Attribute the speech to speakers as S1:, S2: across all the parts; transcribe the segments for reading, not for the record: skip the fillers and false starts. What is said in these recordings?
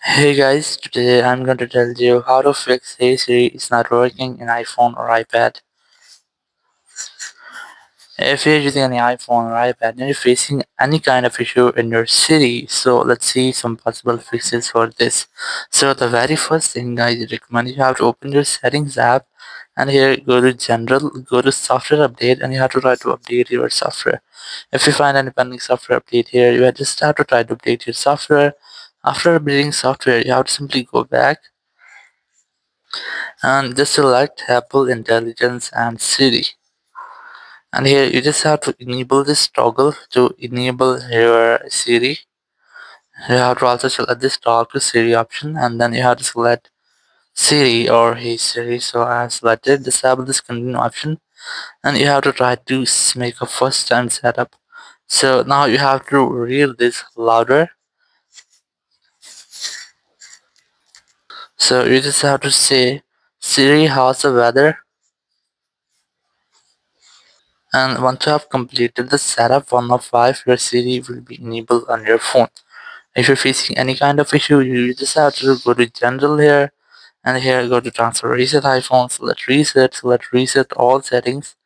S1: Hey guys, today I'm going to tell you how to fix Hey Siri is not working in iPhone or iPad. If you're using any iPhone or iPad and you're facing any kind of issue in your Siri, so let's see some possible fixes for this. So the very first thing I recommend you have to open your settings app and here go to general, go to software update and you have to try to update your software. If you find any pending software update here, you just have to try to update your software. After updating software, you have to simply go back and just select Apple Intelligence and Siri. And here you just have to enable this toggle to enable your Siri. You have to also select this talk to Siri option and then you have to select Siri or Hey Siri. So I have selected disable this continue option and you have to try to make a first time setup. So now you have to read this louder. So you just have to say Siri, how's the weather? And once you have completed the setup 1 of 5, your Siri will be enabled on your phone. If you're facing any kind of issue, you just have to go to general here and here go to transfer reset iPhone, select reset all settings,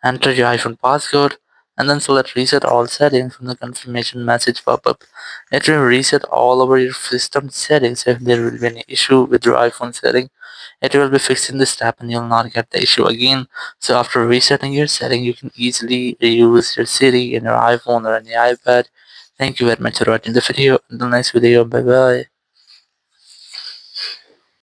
S1: enter your iPhone passcode, and then select reset all settings from the confirmation message pop-up. It will reset all over your system settings. If there will be any issue with your iPhone setting, it will be fixed in this step and you'll not get the issue again. So after resetting your setting, you can easily reuse your Siri in your iPhone or any iPad. Thank you very much for watching the video. Until next video, bye bye.